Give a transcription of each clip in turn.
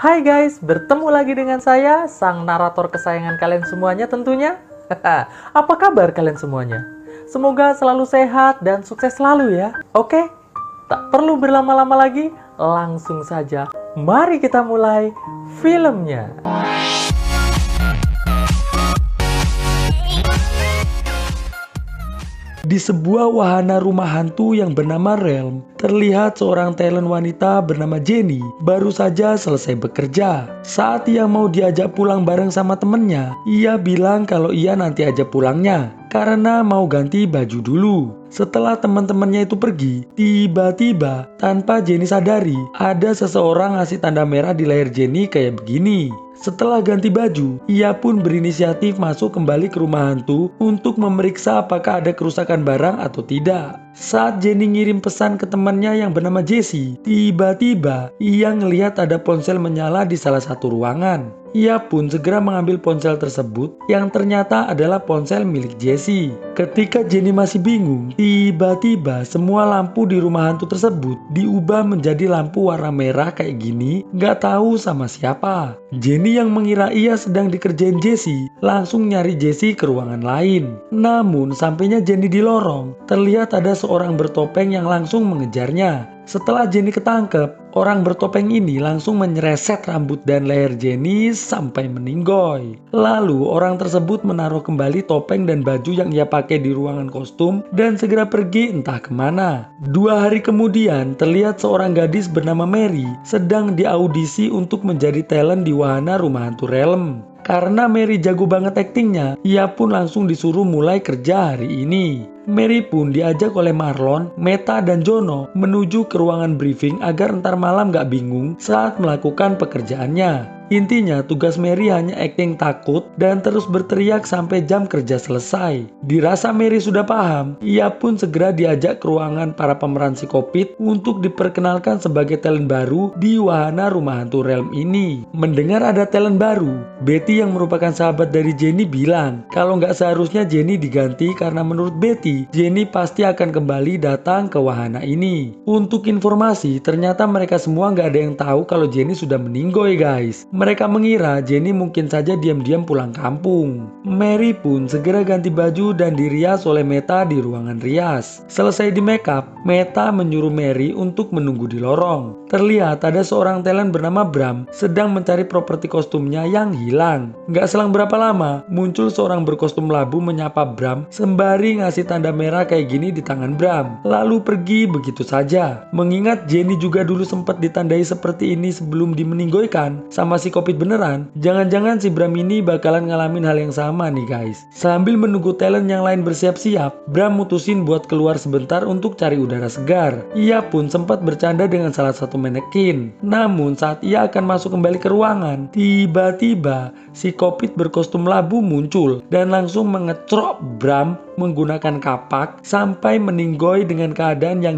Hai guys, bertemu lagi dengan saya, sang narator kesayangan kalian semuanya tentunya. Apa kabar kalian semuanya? Semoga selalu sehat dan sukses selalu ya. Oke, tak perlu berlama-lama lagi, langsung saja. Mari kita mulai filmnya. Di sebuah wahana rumah hantu yang bernama Realm, terlihat seorang talent wanita bernama Jenny baru saja selesai bekerja. Saat ia mau diajak pulang bareng sama temennya, ia bilang kalau ia nanti aja pulangnya karena mau ganti baju dulu. Setelah teman-temannya itu pergi, tiba-tiba tanpa Jenny sadari, ada seseorang ngasih tanda merah di leher Jenny kayak begini. Setelah ganti baju, ia pun berinisiatif masuk kembali ke rumah hantu untuk memeriksa apakah ada kerusakan barang atau tidak. Saat Jenny ngirim pesan ke temannya yang bernama Jessie, tiba-tiba ia ngelihat ada ponsel menyala di salah satu ruangan. Ia pun segera mengambil ponsel tersebut yang ternyata adalah ponsel milik Jessie. Ketika Jenny masih bingung, tiba-tiba semua lampu di rumah hantu tersebut diubah menjadi lampu warna merah kayak gini, gak tahu sama siapa. Jenny yang mengira ia sedang dikerjain Jessie langsung nyari Jessie ke ruangan lain. Namun sampainya Jenny di lorong, terlihat ada seorang bertopeng yang langsung mengejarnya. Setelah Jenny ketangkep, orang bertopeng ini langsung menyereset rambut dan leher Jenny sampai meninggoy. Lalu orang tersebut menaruh kembali topeng dan baju yang ia pakai di ruangan kostum dan segera pergi entah kemana. 2 hari kemudian terlihat seorang gadis bernama Mary sedang diaudisi untuk menjadi talent di wahana rumah hantu Realm. Karena Mary jago banget aktingnya, ia pun langsung disuruh mulai kerja hari ini. Mary pun diajak oleh Marlon, Meta, dan Jono menuju ke ruangan briefing agar ntar malam gak bingung saat melakukan pekerjaannya. Intinya tugas Mary hanya akting takut dan terus berteriak sampai jam kerja selesai. Dirasa Mary sudah paham, ia pun segera diajak ke ruangan para pemeran psikopit untuk diperkenalkan sebagai talent baru di wahana rumah hantu Realm ini. Mendengar ada talent baru, Betty yang merupakan sahabat dari Jenny bilang kalau nggak seharusnya Jenny diganti karena menurut Betty, Jenny pasti akan kembali datang ke wahana ini. Untuk informasi, ternyata mereka semua nggak ada yang tahu kalau Jenny sudah meninggoy guys. Mereka mengira Jenny mungkin saja diam-diam pulang kampung. Mary pun segera ganti baju dan dirias oleh Meta di ruangan rias. Selesai di make up, Meta menyuruh Mary untuk menunggu di lorong. Terlihat ada seorang talent bernama Bram sedang mencari properti kostumnya yang hilang. Nggak selang berapa lama, muncul seorang berkostum labu menyapa Bram sembari ngasih tanda merah kayak gini di tangan Bram. Lalu pergi begitu saja. Mengingat Jenny juga dulu sempat ditandai seperti ini sebelum dimeninggoykan sama psikopit beneran, jangan-jangan si Bram ini bakalan ngalamin hal yang sama nih guys. Sambil menunggu talent yang lain bersiap-siap, Bram mutusin buat keluar sebentar untuk cari udara segar. Ia pun sempat bercanda dengan salah satu manekin. Namun saat ia akan masuk kembali ke ruangan, tiba-tiba psikopit berkostum labu muncul dan langsung mengecrok Bram menggunakan kapak sampai meninggoy dengan keadaan yang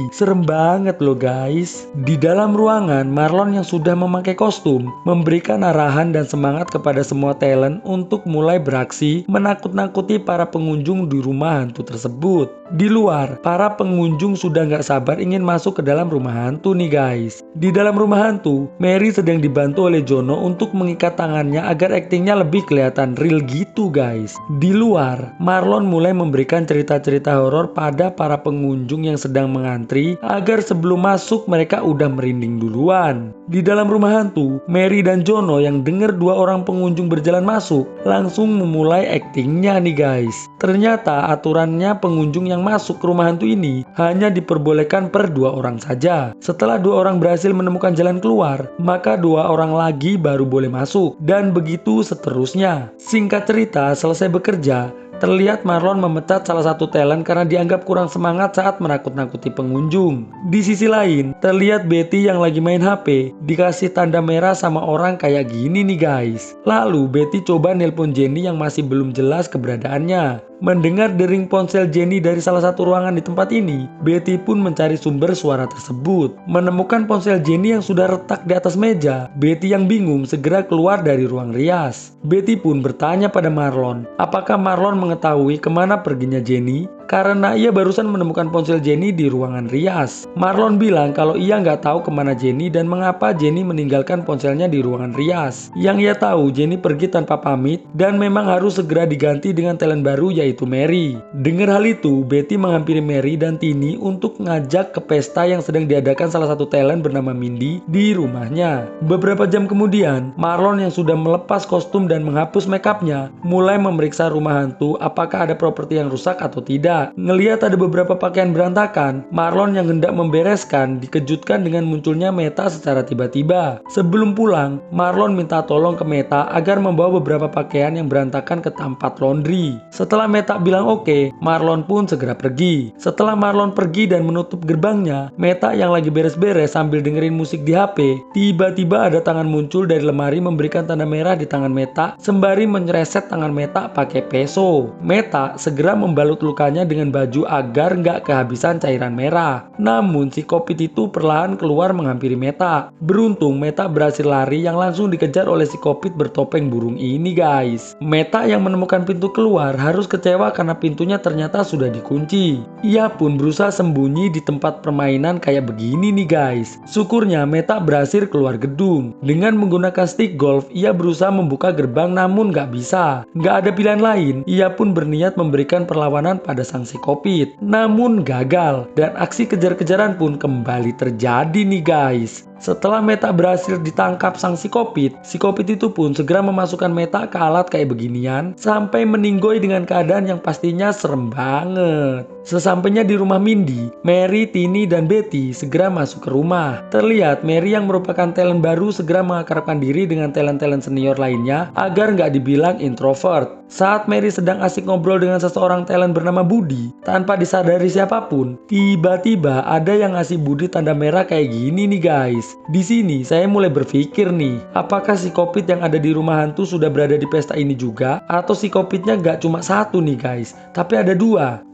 serem banget loh guys. Di dalam ruangan, Marlon yang sudah memakai kostum memberikan arahan dan semangat kepada semua talent untuk mulai beraksi menakut-nakuti para pengunjung di rumah hantu tersebut. Di luar, para pengunjung sudah gak sabar ingin masuk ke dalam rumah hantu nih guys. Di dalam rumah hantu, Mary sedang dibantu oleh Jono untuk mengikat tangannya agar aktingnya lebih kelihatan real gitu guys. Di luar, Marlon mulai memberikan cerita-cerita horor pada para pengunjung yang sedang mengantri agar sebelum masuk mereka udah merinding duluan. Di dalam rumah hantu, Mary dan Jono yang dengar 2 orang pengunjung berjalan masuk langsung memulai aktingnya nih guys. Ternyata aturannya pengunjung yang masuk ke rumah hantu ini hanya diperbolehkan per 2 orang saja. Setelah 2 orang berhasil menemukan jalan keluar, maka 2 orang lagi baru boleh masuk dan begitu seterusnya. Singkat cerita, selesai bekerja, terlihat Marlon memecat salah satu talent karena dianggap kurang semangat saat menakut-nakuti pengunjung. Di sisi lain, terlihat Betty yang lagi main HP dikasih tanda merah sama orang kayak gini nih guys. Lalu Betty coba nelpon Jenny yang masih belum jelas keberadaannya. Mendengar dering ponsel Jenny dari salah satu ruangan di tempat ini, Betty pun mencari sumber suara tersebut. Menemukan ponsel Jenny yang sudah retak di atas meja, Betty yang bingung segera keluar dari ruang rias. Betty pun bertanya pada Marlon, apakah Marlon mengetahui kemana perginya Jenny? karena ia barusan menemukan ponsel Jenny di ruangan rias. Marlon bilang kalau ia nggak tahu kemana Jenny dan mengapa Jenny meninggalkan ponselnya di ruangan rias. Yang ia tahu, Jenny pergi tanpa pamit dan memang harus segera diganti dengan talent baru yaitu Mary. Dengar hal itu, Betty menghampiri Mary dan Tini untuk ngajak ke pesta yang sedang diadakan salah satu talent bernama Mindy di rumahnya. Beberapa jam kemudian, Marlon yang sudah melepas kostum dan menghapus makeupnya mulai memeriksa rumah hantu apakah ada properti yang rusak atau tidak. Ngelihat ada beberapa pakaian berantakan, Marlon yang hendak membereskan dikejutkan dengan munculnya Meta secara tiba-tiba. Sebelum pulang, Marlon minta tolong ke Meta agar membawa beberapa pakaian yang berantakan ke tempat laundry. Setelah Meta bilang oke, Marlon pun segera pergi. Setelah Marlon pergi dan menutup gerbangnya, Meta yang lagi beres-beres sambil dengerin musik di HP, tiba-tiba ada tangan muncul dari lemari memberikan tanda merah di tangan Meta sembari menyereset tangan Meta pakai peso. Meta segera membalut lukanya dengan baju agar nggak kehabisan cairan merah. Namun si Kopit itu perlahan keluar menghampiri Meta. Beruntung Meta berhasil lari yang langsung dikejar oleh si Kopit bertopeng burung ini guys. Meta yang menemukan pintu keluar harus kecewa karena pintunya ternyata sudah dikunci. Ia pun berusaha sembunyi di tempat permainan kayak begini nih guys. Syukurnya Meta berhasil keluar gedung. Dengan menggunakan stick golf, ia berusaha membuka gerbang namun nggak bisa. Nggak ada pilihan lain, ia pun berniat memberikan perlawanan pada sang psikopit. Namun gagal, dan aksi kejar-kejaran pun kembali terjadi nih guys. Setelah Meta berhasil ditangkap sang psikopit itu pun segera memasukkan Meta ke alat kayak beginian sampai meninggoy dengan keadaan yang pastinya serem banget. Sesampainya di rumah Mindy, Mary, Tini, dan Betty segera masuk ke rumah. Terlihat Mary yang merupakan talent baru segera mengakrabkan diri dengan talent-talent senior lainnya agar nggak dibilang introvert. Saat Mary sedang asik ngobrol dengan seseorang talent bernama Budi, tanpa disadari siapapun, tiba-tiba ada yang ngasih Budi tanda merah kayak gini nih guys. Di sini saya mulai berpikir nih, apakah si Kopit yang ada di rumah hantu sudah berada di pesta ini juga? Atau si Kopitnya gak cuma satu nih guys, tapi ada dua?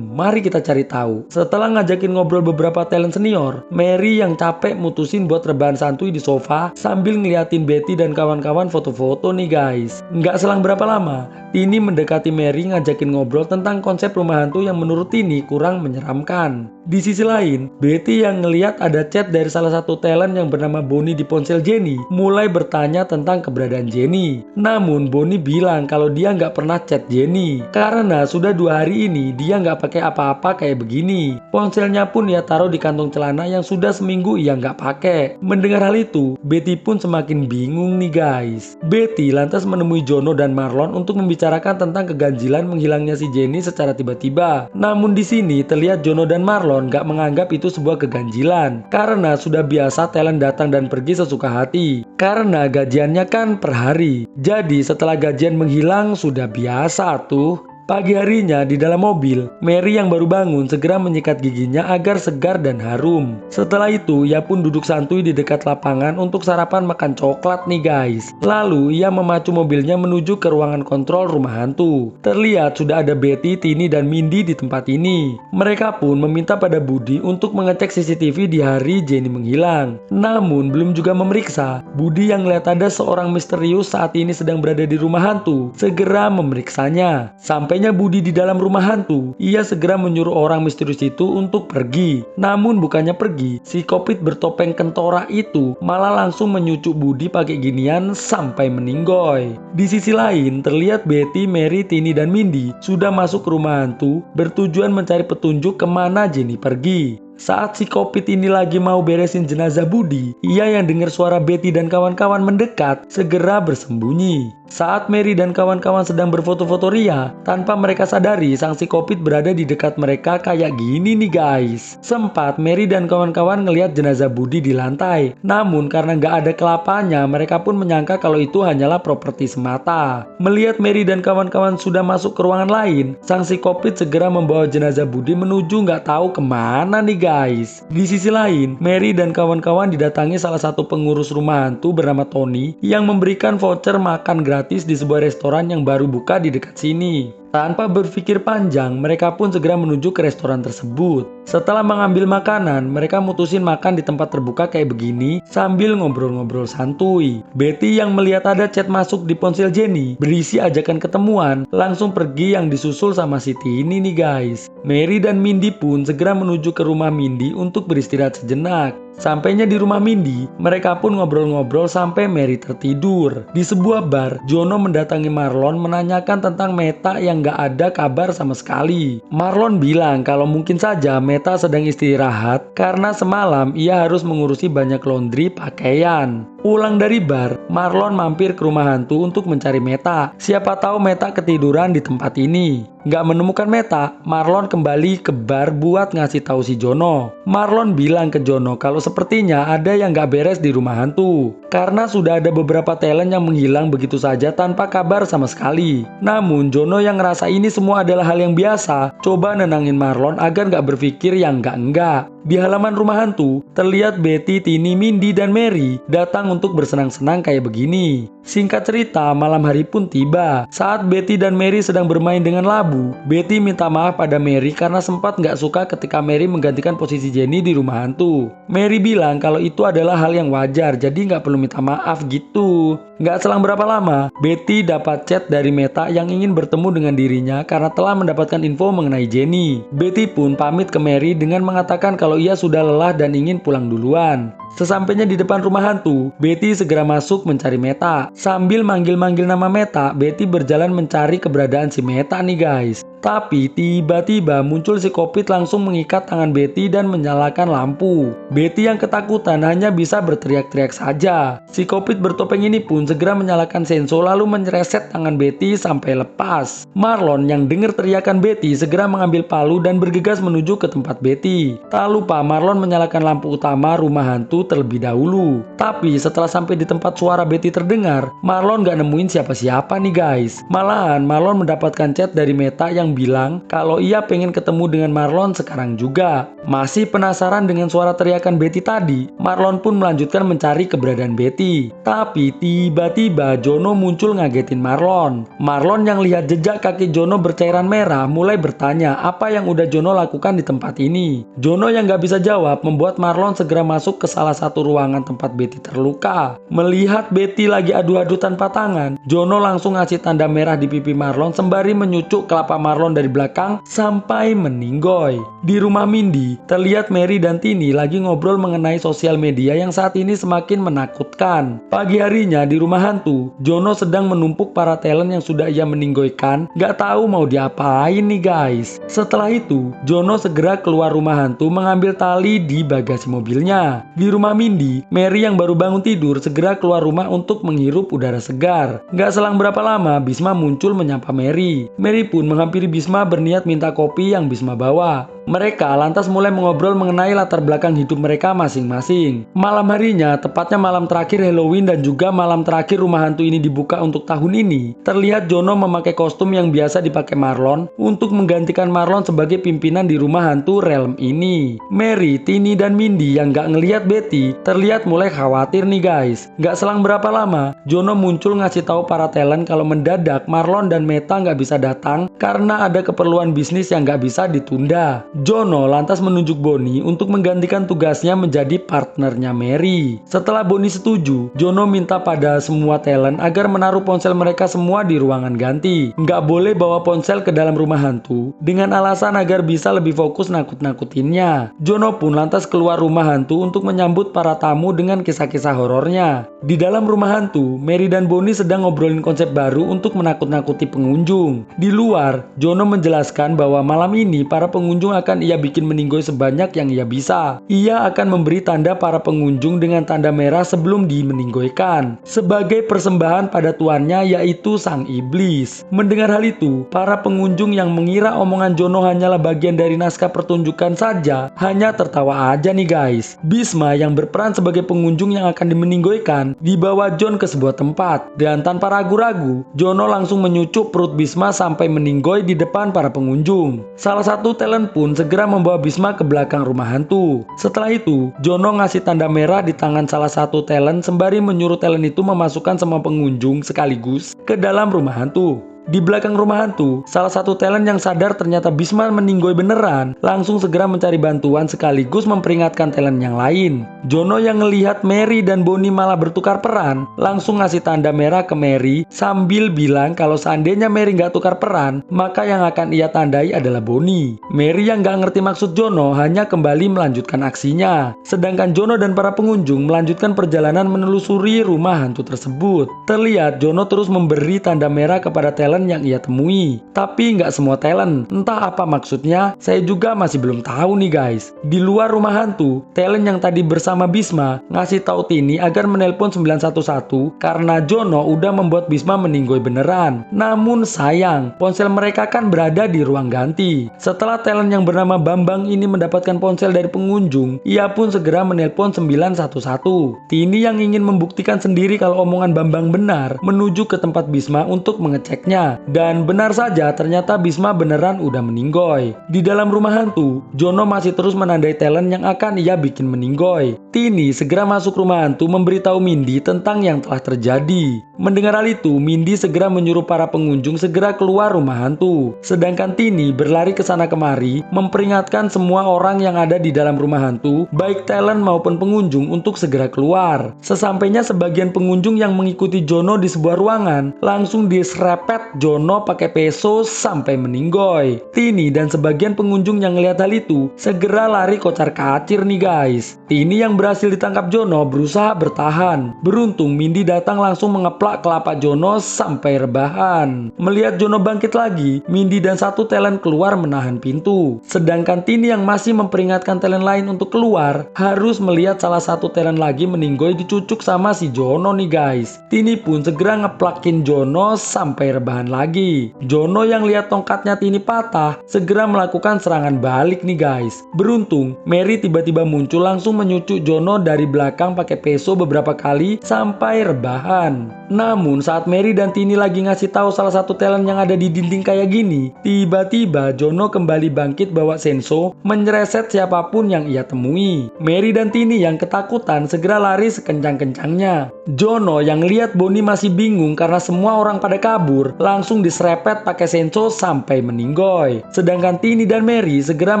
Mari kita cari tahu. Setelah ngajakin ngobrol beberapa talent senior, Mary yang capek mutusin buat rebahan santuy di sofa sambil ngeliatin Betty dan kawan-kawan foto-foto nih guys. Nggak selang berapa lama, Tini mendekati Mary ngajakin ngobrol tentang konsep rumah hantu yang menurut Tini kurang menyeramkan. Di sisi lain, Betty yang ngeliat ada chat dari salah satu talent yang bernama Bonnie di ponsel Jenny mulai bertanya tentang keberadaan Jenny. Namun Bonnie bilang kalau dia nggak pernah chat Jenny karena sudah 2 hari ini dia nggak pakai apa-apa kayak begini. Ponselnya pun ia taruh di kantong celana yang sudah seminggu ia nggak pakai. Mendengar hal itu, Betty pun semakin bingung nih guys. Betty lantas menemui Jono dan Marlon untuk membicarakan tentang keganjilan menghilangnya si Jenny secara tiba-tiba. Namun di sini terlihat Jono dan Marlon nggak menganggap itu sebuah keganjilan karena sudah biasa talent datang dan pergi sesuka hati karena gajiannya kan per hari. Jadi setelah gajian menghilang sudah biasa tuh. Pagi harinya di dalam mobil, Mary yang baru bangun segera menyikat giginya agar segar dan harum. Setelah itu, ia pun duduk santuy di dekat lapangan untuk sarapan makan coklat nih guys. Lalu, ia memacu mobilnya menuju ke ruangan kontrol rumah hantu. Terlihat sudah ada Betty, Tini, dan Mindy di tempat ini. Mereka pun meminta pada Budi untuk mengecek CCTV di hari Jenny menghilang. Namun, belum juga memeriksa. Budi yang melihat ada seorang misterius saat ini sedang berada di rumah hantu, segera memeriksanya. Sampainya Budi di dalam rumah hantu, ia segera menyuruh orang misterius itu untuk pergi. Namun bukannya pergi, si Kopit bertopeng kentora itu malah langsung menyucuk Budi pakai ginian sampai meninggoy. Di sisi lain, terlihat Betty, Mary, Tini, dan Mindy sudah masuk ke rumah hantu bertujuan mencari petunjuk kemana Jenny pergi. Saat si Kopit ini lagi mau beresin jenazah Budi, ia yang dengar suara Betty dan kawan-kawan mendekat segera bersembunyi. Saat Mary dan kawan-kawan sedang berfoto-foto ria, tanpa mereka sadari sang si Kopit berada di dekat mereka kayak gini nih guys. Sempat Mary dan kawan-kawan ngelihat jenazah Budi di lantai, namun karena nggak ada kelapanya, mereka pun menyangka kalau itu hanyalah properti semata. Melihat Mary dan kawan-kawan sudah masuk ke ruangan lain, sang si Kopit segera membawa jenazah Budi menuju nggak tahu kemana nih guys. Di sisi lain, Mary dan kawan-kawan didatangi salah satu pengurus rumah hantu bernama Tony yang memberikan voucher makan gratis di sebuah restoran yang baru buka di dekat sini. Tanpa berpikir panjang, mereka pun segera menuju ke restoran tersebut. Setelah mengambil makanan, mereka mutusin makan di tempat terbuka kayak begini sambil ngobrol-ngobrol santuy. Betty yang melihat ada chat masuk di ponsel Jenny berisi ajakan ketemuan, langsung pergi yang disusul sama si Tini nih guys. Mary dan Mindy pun segera menuju ke rumah Mindy untuk beristirahat sejenak. Sampainya di rumah Mindy, mereka pun ngobrol-ngobrol sampai Mary tertidur. Di sebuah bar, Jono mendatangi Marlon menanyakan tentang Meta yang gak ada kabar sama sekali. Marlon bilang kalau mungkin saja Meta sedang istirahat karena semalam ia harus mengurusi banyak laundry pakaian. Pulang dari bar, Marlon mampir ke rumah hantu untuk mencari Meta. Siapa tahu Meta ketiduran di tempat ini. Nggak menemukan Meta, Marlon kembali ke bar buat ngasih tahu si Jono. Marlon bilang ke Jono kalau sepertinya ada yang nggak beres di rumah hantu. Karena sudah ada beberapa talent yang menghilang begitu saja tanpa kabar sama sekali. Namun Jono yang ngerasa ini semua adalah hal yang biasa, coba nenangin Marlon agar nggak berpikir yang enggak. Di halaman rumah hantu, terlihat Betty, Tini, Mindy, dan Mary datang untuk bersenang-senang kayak begini. Singkat cerita, malam hari pun tiba. Saat Betty dan Mary sedang bermain dengan labu, Betty minta maaf pada Mary karena sempat nggak suka ketika Mary menggantikan posisi Jenny di rumah hantu. Mary bilang kalau itu adalah hal yang wajar, jadi nggak perlu minta maaf gitu. Nggak selang berapa lama, Betty dapat chat dari Meta yang ingin bertemu dengan dirinya karena telah mendapatkan info mengenai Jenny. Betty pun pamit ke Mary dengan mengatakan kalau ia sudah lelah dan ingin pulang duluan. Sesampainya di depan rumah hantu, Betty segera masuk mencari Meta. Sambil manggil-manggil nama Meta, Betty berjalan mencari keberadaan si Meta nih guys. Tapi tiba-tiba muncul si Kopit langsung mengikat tangan Betty dan menyalakan lampu. Betty yang ketakutan hanya bisa berteriak-teriak saja. Si Kopit bertopeng ini pun segera menyalakan senso lalu menyereset tangan Betty sampai lepas. Marlon yang dengar teriakan Betty segera mengambil palu dan bergegas menuju ke tempat Betty. Tak lupa Marlon menyalakan lampu utama rumah hantu terlebih dahulu. Tapi setelah sampai di tempat suara Betty terdengar, Marlon gak nemuin siapa-siapa nih guys. Malahan Marlon mendapatkan chat dari Meta yang bilang kalau ia pengen ketemu dengan Marlon sekarang juga. Masih penasaran dengan suara teriakan Betty tadi, Marlon pun melanjutkan mencari keberadaan Betty. Tapi tiba-tiba Jono muncul ngagetin Marlon. Marlon yang lihat jejak kaki Jono bercairan merah mulai bertanya apa yang udah Jono lakukan di tempat ini. Jono yang gak bisa jawab membuat Marlon segera masuk ke salah satu ruangan tempat Betty terluka. Melihat Betty lagi adu-adu tanpa tangan, Jono langsung ngasih tanda merah di pipi Marlon sembari menyucuk kelapa Marlon dari belakang sampai meninggoy. Di rumah Mindy, terlihat Mary dan Tini lagi ngobrol mengenai sosial media yang saat ini semakin menakutkan. Pagi harinya di rumah hantu, Jono sedang menumpuk para talent yang sudah ia meninggoykan, gak tahu mau diapain nih guys. Setelah itu, Jono segera keluar rumah hantu mengambil tali di bagasi mobilnya. Di rumah Mindy, Mary yang baru bangun tidur segera keluar rumah untuk menghirup udara segar. Gak selang berapa lama, Bisma muncul menyapa Mary. Mary pun menghampiri Bisma berniat minta kopi yang Bisma bawa. Mereka lantas mulai mengobrol mengenai latar belakang hidup mereka masing-masing. Malam harinya, tepatnya malam terakhir Halloween dan juga malam terakhir rumah hantu ini dibuka untuk tahun ini, terlihat Jono memakai kostum yang biasa dipakai Marlon untuk menggantikan Marlon sebagai pimpinan di rumah hantu Realm ini. Mary, Tini, dan Mindy yang gak ngelihat Betty terlihat mulai khawatir nih guys. Gak selang berapa lama, Jono muncul ngasih tahu para talent kalau mendadak Marlon dan Meta gak bisa datang karena ada keperluan bisnis yang gak bisa ditunda. Jono lantas menunjuk Bonnie untuk menggantikan tugasnya menjadi partnernya Mary. Setelah Bonnie setuju, Jono minta pada semua talent agar menaruh ponsel mereka semua di ruangan ganti. Nggak boleh bawa ponsel ke dalam rumah hantu dengan alasan agar bisa lebih fokus nakut-nakutinnya. Jono pun lantas keluar rumah hantu untuk menyambut para tamu dengan kisah-kisah horornya. Di dalam rumah hantu, Mary dan Bonnie sedang ngobrolin konsep baru untuk menakut-nakuti pengunjung. Di luar, Jono menjelaskan bahwa malam ini para pengunjung akan ia bikin meninggoy sebanyak yang ia bisa. Ia akan memberi tanda para pengunjung dengan tanda merah sebelum dimeninggoykan sebagai persembahan pada tuannya, yaitu sang iblis. Mendengar hal itu, para pengunjung yang mengira omongan Jono hanyalah bagian dari naskah pertunjukan saja hanya tertawa aja nih guys. Bisma yang berperan sebagai pengunjung yang akan dimeninggoykan dibawa John ke sebuah tempat dan tanpa ragu-ragu Jono langsung menyucuk perut Bisma sampai meninggoy di depan para pengunjung. Salah satu talent pun segera membawa Bisma ke belakang rumah hantu. Setelah itu, Jono ngasih tanda merah di tangan salah satu talent sembari menyuruh talent itu memasukkan semua pengunjung sekaligus ke dalam rumah hantu. Di belakang rumah hantu, salah satu talent yang sadar ternyata Bhisma meninggoy beneran langsung segera mencari bantuan sekaligus memperingatkan talent yang lain. Jono yang ngelihat Mary dan Bonnie malah bertukar peran langsung ngasih tanda merah ke Mary sambil bilang kalau seandainya Mary nggak tukar peran maka yang akan ia tandai adalah Bonnie. Mary yang nggak ngerti maksud Jono hanya kembali melanjutkan aksinya. Sedangkan Jono dan para pengunjung melanjutkan perjalanan menelusuri rumah hantu tersebut. Terlihat Jono terus memberi tanda merah kepada talent yang ia temui. Tapi nggak semua talent. Entah apa maksudnya, saya juga masih belum tahu nih guys. Di luar rumah hantu, talent yang tadi bersama Bhisma ngasih tahu Tini agar menelpon 911 karena Jono udah membuat Bhisma meninggoy beneran. Namun sayang, ponsel mereka kan berada di ruang ganti. Setelah talent yang bernama Bambang ini mendapatkan ponsel dari pengunjung, ia pun segera menelpon 911. Tini yang ingin membuktikan sendiri kalau omongan Bambang benar, menuju ke tempat Bhisma untuk mengeceknya. Dan benar saja ternyata Bhisma beneran udah meninggoy. Di dalam rumah hantu, Jono masih terus menandai talent yang akan ia bikin meninggoy. Tini segera masuk rumah hantu memberitahu Mindy tentang yang telah terjadi. Mendengar hal itu, Mindy segera menyuruh para pengunjung segera keluar rumah hantu. Sedangkan Tini berlari ke sana kemari memperingatkan semua orang yang ada di dalam rumah hantu, baik talent maupun pengunjung untuk segera keluar. Sesampainya sebagian pengunjung yang mengikuti Jono di sebuah ruangan langsung diserepet Jono pakai peso sampai meninggoy. Tini dan sebagian pengunjung yang ngeliat hal itu segera lari kocar kacir nih guys. Tini yang berhasil ditangkap Jono berusaha bertahan. Beruntung Mindy datang langsung mengeplak kelapa Jono sampai rebahan. Melihat Jono bangkit lagi, Mindy dan satu talent keluar menahan pintu. Sedangkan Tini yang masih memperingatkan talent lain untuk keluar harus melihat salah satu talent lagi meninggoy dicucuk sama si Jono nih guys. Tini pun segera ngeplakin Jono sampai rebahan lagi. Jono yang lihat tongkatnya Tini patah segera melakukan serangan balik nih guys. Beruntung Mary tiba-tiba muncul langsung menyucuk Jono dari belakang pakai peso beberapa kali sampai rebahan. Namun saat Mary dan Tini lagi ngasih tahu salah satu talent yang ada di dinding kayak gini, tiba-tiba Jono kembali bangkit bawa senso menyereset siapapun yang ia temui. Mary dan Tini yang ketakutan segera lari sekencang-kencangnya. Jono yang lihat Bonnie masih bingung karena semua orang pada kabur langsung diserepet pakai senso sampai meninggoy. Sedangkan Tini dan Mary segera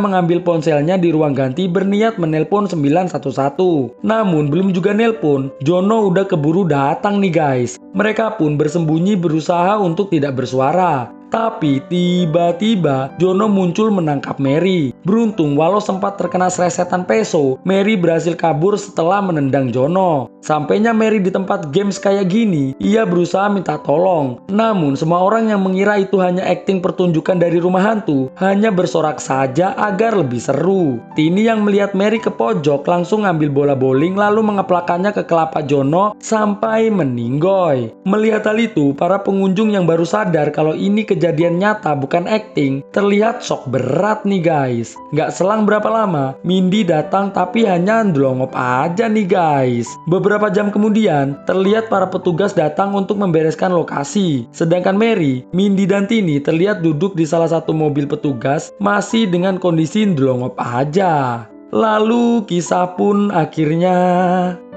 mengambil ponselnya di ruang ganti berniat menelpon 911. Namun belum juga nelpon, Jono udah keburu datang nih guys. Mereka pun bersembunyi berusaha untuk tidak bersuara. Tapi tiba-tiba Jono muncul menangkap Mary. Beruntung walau sempat terkena seresetan peso, Mary berhasil kabur setelah menendang Jono. Sampainya Mary di tempat games kayak gini, ia berusaha minta tolong. Namun semua orang yang mengira itu hanya akting pertunjukan dari rumah hantu hanya bersorak saja agar lebih seru. Tini yang melihat Mary ke pojok langsung ngambil bola bowling lalu mengeplakannya ke kelapa Jono sampai meninggoy. Melihat hal itu, para pengunjung yang baru sadar kalau ini kejadian nyata bukan acting, terlihat shock berat nih guys. Gak selang berapa lama, Mindy datang tapi hanya ndelongop aja nih guys. Beberapa jam kemudian, terlihat para petugas datang untuk membereskan lokasi. Sedangkan Mary, Mindy dan Tini terlihat duduk di salah satu mobil petugas masih dengan kondisi ndelongop aja. Lalu kisah pun akhirnya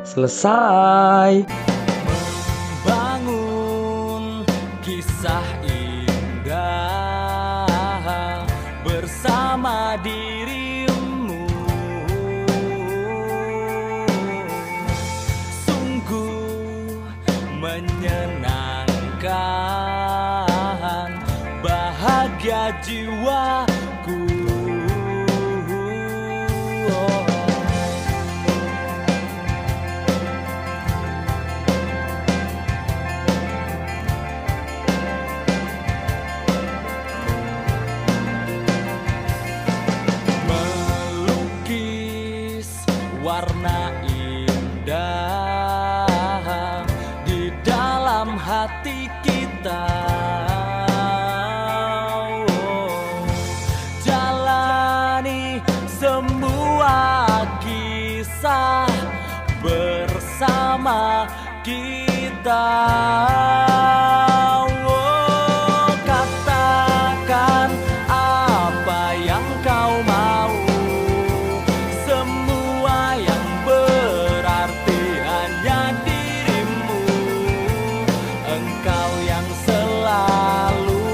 selesai. Bangun kisah indah bersama dirimu, sungguh menyenangkan, bahagia jiwaku. Warna indah di dalam hati kita, jalani semua kisah bersama kita. Katakan apa yang kau mau, engkau yang selalu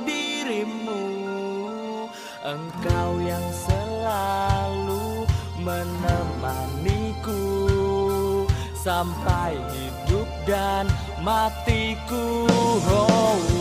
dirimu. Engkau yang selalu menemaniku sampai hidup dan matiku. Oh.